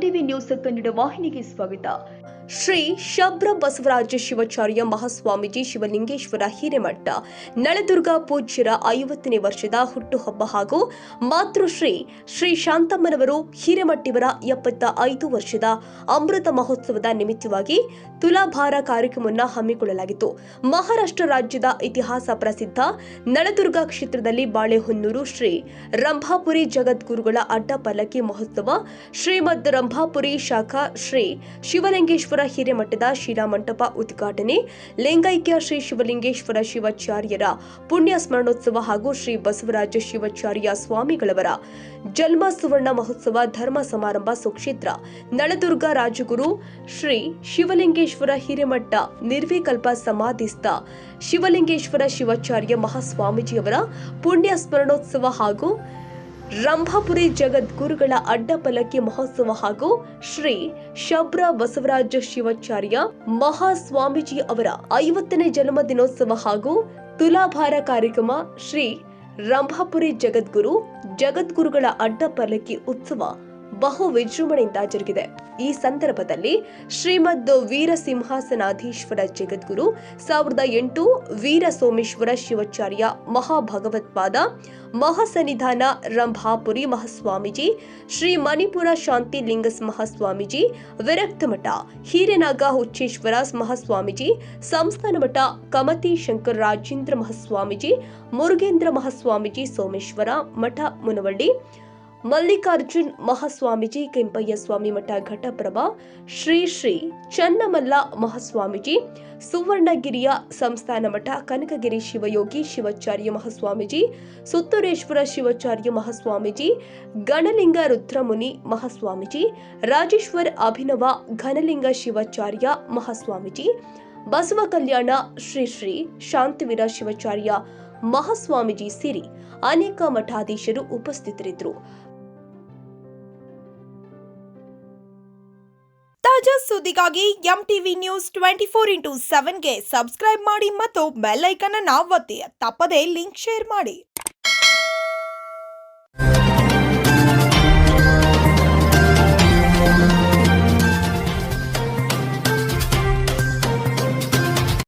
MTV news Kannada ವಾಹಿನಿಗೆ ಸ್ವಾಗತ. ಶ್ರೀ ಶಬ್ರ ಬಸವರಾಜ ಶಿವಾಚಾರ್ಯ ಮಹಾಸ್ವಾಮೀಜಿ ಶಿವಲಿಂಗೇಶ್ವರ ಹಿರೇಮಠ ನಳದುರ್ಗ ಪೂಜ್ಯರ 50ನೇ ವರ್ಷದ ಹುಟ್ಟುಹಬ್ಬ ಹಾಗೂ ಮಾತೃಶ್ರೀ ಶ್ರೀ ಶಾಂತಮ್ಮನವರು ಹಿರೇಮಠಿವರ 75 ವರ್ಷದ ಅಮೃತ ಮಹೋತ್ಸವದ ನಿಮಿತ್ತವಾಗಿ ತುಲಾಭಾರ ಕಾರ್ಯಕ್ರಮವನ್ನು ಹಮ್ಮಿಕೊಳ್ಳಲಾಗಿತ್ತು. ಮಹಾರಾಷ್ಟ್ರ ರಾಜ್ಯದ ಇತಿಹಾಸ ಪ್ರಸಿದ್ಧ ನಳದುರ್ಗ ಕ್ಷೇತ್ರದಲ್ಲಿ ಬಾಳೆಹೊನ್ನೂರು ಶ್ರೀ ರಂಭಾಪುರಿ ಜಗದ್ಗುರುಗಳ ಅಡ್ಡ ಪಲ್ಲಕ್ಕಿ ಮಹೋತ್ಸವ, ಶ್ರೀಮದ್ ರಂಭಾಪುರಿ ಶಾಖಾ ಶ್ರೀ ಶಿವಲಿಂಗೇಶ್ವರ ಹಿರೇಮಠದ ಶಿಲಾಮಂಟಪ ಉದ್ಘಾಟನೆ, ಲಿಂಗೈಕ್ಯ ಶ್ರೀ ಶಿವಲಿಂಗೇಶ್ವರ ಶಿವಾಚಾರ್ಯರ ಪುಣ್ಯ ಸ್ಮರಣೋತ್ಸವ ಹಾಗೂ ಶ್ರೀ ಬಸವರಾಜ ಶಿವಾಚಾರ್ಯ ಸ್ವಾಮಿಗಳವರ ಜನ್ಮ ಸುವರ್ಣ ಮಹೋತ್ಸವ ಧರ್ಮ ಸಮಾರಂಭ ಸುಕ್ಷೇತ್ರ ನಳದುರ್ಗ ರಾಜಗುರು ಶ್ರೀ ಶಿವಲಿಂಗೇಶ್ವರ ಹಿರೇಮಠ ನಿರ್ವಿಕಲ್ಪ ಸಮಾಧಿಸ್ಥ ಶಿವಲಿಂಗೇಶ್ವರ ಶಿವಾಚಾರ್ಯ ಮಹಾಸ್ವಾಮೀಜಿಯವರ ಪುಣ್ಯ ಸ್ಮರಣೋತ್ಸವ ಹಾಗೂ ರಂಭಾಪುರಿ ಜಗದ್ಗುರುಗಳ ಅಡ್ಡ ಪಲ್ಲಕ್ಕಿ ಮಹೋತ್ಸವ ಹಾಗೂ ಶ್ರೀ ಶಬ್ರ ಬಸವರಾಜ ಶಿವಾಚಾರ್ಯ ಮಹಾಸ್ವಾಮೀಜಿ ಅವರ 50ನೇ ಜನ್ಮದಿನೋತ್ಸವ ಹಾಗೂ ತುಲಾಭಾರ ಕಾರ್ಯಕ್ರಮ, ಶ್ರೀ ರಂಭಾಪುರಿ ಜಗದ್ಗುರುಗಳ ಅಡ್ಡ ಪಲ್ಲಕ್ಕಿ ಉತ್ಸವ ಬಹು ವಿಜೃಂಭಣೆಯಿಂದ ಜರುಗಿದೆ. ಈ ಸಂದರ್ಭದಲ್ಲಿ ಶ್ರೀಮದ್ ವೀರ ಸಿಂಹಾಸನಾಧೀಶ್ವರ ಜಗದ್ಗುರು 1008 ವೀರ ಸೋಮೇಶ್ವರ ಶಿವಾಚಾರ್ಯ ಮಹಾಭಗವತ್ಪಾದ ಮಹಾಸನ್ನಿಧಾನ ರಂಭಾಪುರಿ ಮಹಾಸ್ವಾಮೀಜಿ, ಶ್ರೀ ಮಣಿಪುರ ಶಾಂತಿ ಲಿಂಗಸ್ ಮಹಾಸ್ವಾಮೀಜಿ, ವಿರಕ್ತ ಮಠ ಹಿರೇನಾಗ ಹುಚ್ಚೇಶ್ವರ ಮಹಾಸ್ವಾಮೀಜಿ, ಸಂಸ್ಥಾನ ಮಠ ಕಮತಿ ಶಂಕರ ರಾಜೇಂದ್ರ ಮಹಾಸ್ವಾಮೀಜಿ, ಮುರುಗೇಂದ್ರ ಮಹಾಸ್ವಾಮೀಜಿ, ಸೋಮೇಶ್ವರ ಮಠ ಮುನವಳ್ಳಿ, ಮಲ್ಲಿಕಾರ್ಜುನ್ ಮಹಾಸ್ವಾಮೀಜಿ, ಕೆಂಪಯ್ಯ ಸ್ವಾಮಿ ಮಠ ಘಟಪ್ರಭ, ಶ್ರೀ ಶ್ರೀ ಚನ್ನಮಲ್ಲ ಮಹಾಸ್ವಾಮೀಜಿ, ಸುವರ್ಣಗಿರಿಯ ಸಂಸ್ಥಾನ ಮಠ ಕನಕಗಿರಿ ಶಿವಯೋಗಿ ಶಿವಾಚಾರ್ಯ ಮಹಾಸ್ವಾಮೀಜಿ, ಸುತ್ತೂರೇಶ್ವರ ಶಿವಾಚಾರ್ಯ ಮಹಾಸ್ವಾಮೀಜಿ, ಗಣಲಿಂಗ ರುದ್ರಮುನಿ ಮಹಾಸ್ವಾಮೀಜಿ, ರಾಜೇಶ್ವರ ಅಭಿನವ ಘನಲಿಂಗ ಶಿವಾಚಾರ್ಯ ಮಹಾಸ್ವಾಮೀಜಿ, ಬಸವ ಕಲ್ಯಾಣ ಶ್ರೀ ಶ್ರೀ ಶಾಂತಿವೀರ ಶಿವಾಚಾರ್ಯ ಮಹಾಸ್ವಾಮೀಜಿ ಸೇರಿ ಅನೇಕ ಮಠಾಧೀಶರು ಉಪಸ್ಥಿತರಿದ್ದರು. ತಾಜಾ ಸುದ್ದಿಗಾಗಿ ಎಂಟಿವಿ ನ್ಯೂಸ್ 24x7ಗೆ ಸಬ್ಸ್ಕ್ರೈಬ್ ಮಾಡಿ ಮತ್ತು ಬೆಲ್ ಐಕಾನ್ ಅನ್ನು ಒತ್ತಿ. ತಪ್ಪದೇ ಲಿಂಕ್ ಶೇರ್ ಮಾಡಿ.